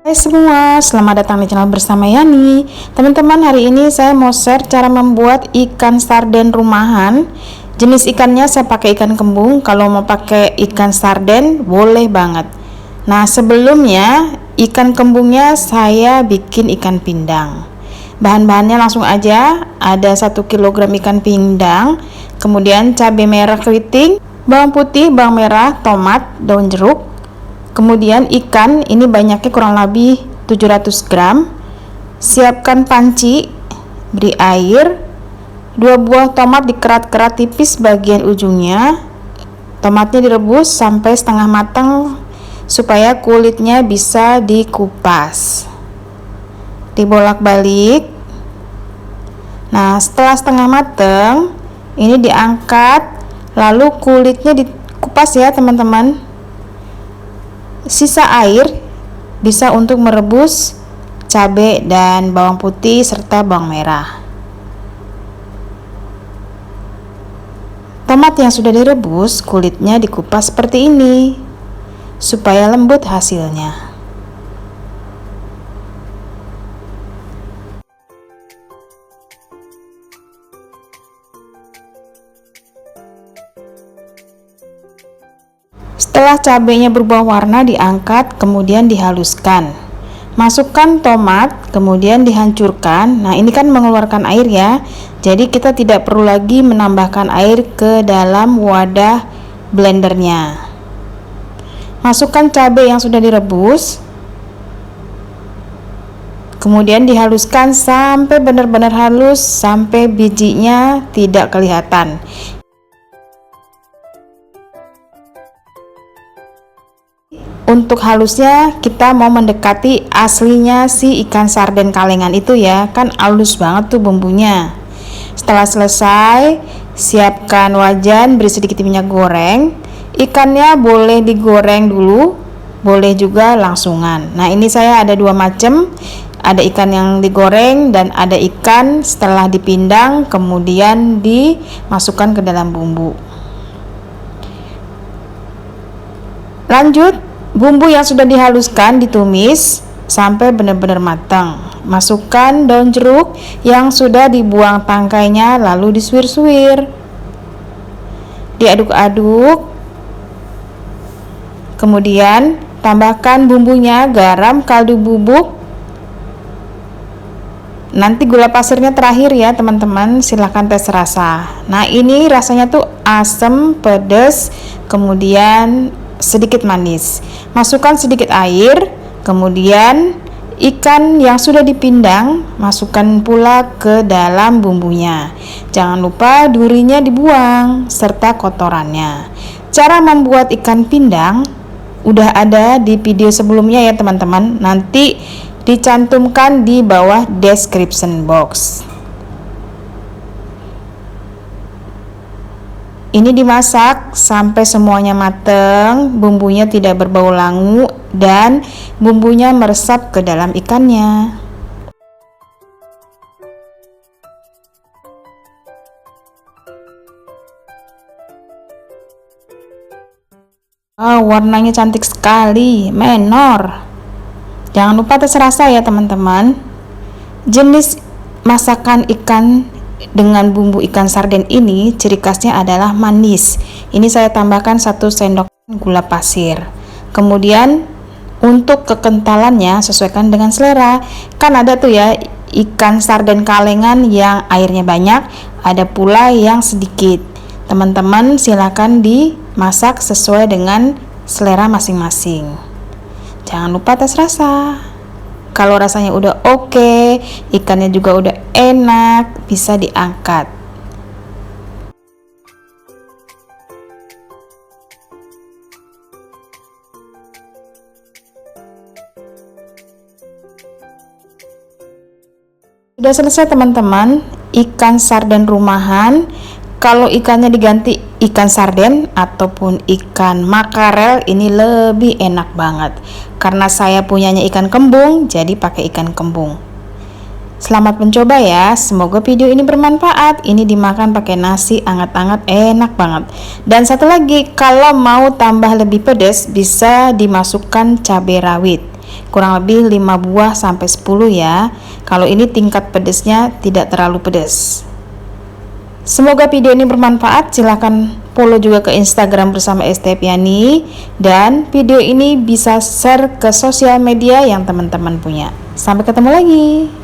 Hai semua, selamat datang di channel bersama Yani. Teman-teman, hari ini saya mau share cara membuat ikan sarden rumahan. Jenis ikannya saya pakai ikan kembung. Kalau mau pakai ikan sarden boleh banget. Nah, sebelumnya ikan kembungnya saya bikin ikan pindang. Bahan-bahannya langsung aja. Ada 1 kg ikan pindang, kemudian cabai merah keriting, bawang putih, bawang merah, tomat, daun jeruk. Kemudian ikan ini banyaknya kurang lebih 700 gram. Siapkan panci, beri air, 2 buah tomat dikerat-kerat tipis bagian ujungnya. Tomatnya direbus sampai setengah matang supaya kulitnya bisa dikupas. Dibolak-balik. Nah, setelah setengah matang, ini diangkat, lalu kulitnya dikupas ya teman-teman. Sisa air bisa untuk merebus cabai dan bawang putih serta bawang merah. Tomat yang sudah direbus, kulitnya dikupas seperti ini supaya lembut hasilnya. Setelah cabenya berubah warna, diangkat kemudian dihaluskan. Masukkan tomat kemudian dihancurkan. Nah, ini kan mengeluarkan air ya. Jadi kita tidak perlu lagi menambahkan air ke dalam wadah blendernya. Masukkan cabai yang sudah direbus. Kemudian dihaluskan sampai benar-benar halus, sampai bijinya tidak kelihatan. Untuk halusnya kita mau mendekati aslinya si ikan sarden kalengan itu ya, kan halus banget tuh bumbunya. Setelah selesai, siapkan wajan, beri sedikit minyak goreng. Ikannya boleh digoreng dulu, boleh juga langsungan. Nah, ini saya ada 2 macam. Ada ikan yang digoreng dan ada ikan setelah dipindang kemudian dimasukkan ke dalam bumbu. Lanjut, bumbu yang sudah dihaluskan ditumis sampai benar-benar matang. Masukkan daun jeruk yang sudah dibuang tangkainya lalu disuir-suir. Diaduk-aduk. Kemudian tambahkan bumbunya, garam, kaldu bubuk. Nanti gula pasirnya terakhir ya teman-teman, silahkan tes rasa. Nah, ini rasanya tuh asam, pedas, kemudian sedikit manis. Masukkan sedikit air, kemudian ikan yang sudah dipindang masukkan pula ke dalam bumbunya. Jangan lupa durinya dibuang serta kotorannya. Cara membuat ikan pindang udah ada di video sebelumnya ya teman-teman. Nanti dicantumkan di bawah description box. Ini dimasak sampai semuanya matang, bumbunya tidak berbau langu dan bumbunya meresap ke dalam ikannya. Warnanya cantik sekali, menor. Jangan lupa tes rasa ya teman-teman. Jenis masakan ikan dengan bumbu ikan sarden ini ciri khasnya adalah manis. Ini saya tambahkan 1 sendok gula pasir. Kemudian untuk kekentalannya sesuaikan dengan selera. Kan ada tuh ya ikan sarden kalengan yang airnya banyak, ada pula yang sedikit. Teman-teman silakan dimasak sesuai dengan selera masing-masing. Jangan lupa tes rasa. Kalau rasanya udah oke, ikannya juga udah enak, bisa diangkat. Sudah selesai teman-teman, ikan sarden rumahan. Kalau ikannya diganti ikan sarden ataupun ikan makarel, ini lebih enak banget. Karena saya punyanya ikan kembung, jadi pakai ikan kembung. Selamat mencoba ya, semoga video ini bermanfaat. Ini dimakan pakai nasi anget-anget, enak banget. Dan satu lagi, kalau mau tambah lebih pedas bisa dimasukkan cabai rawit. kurang lebih 5 buah sampai 10 ya. Kalau ini tingkat pedesnya tidak terlalu pedas. Semoga video ini bermanfaat. Silahkan follow juga ke Instagram bersama Estepiani, dan video ini bisa share ke sosial media yang teman-teman punya. Sampai ketemu lagi.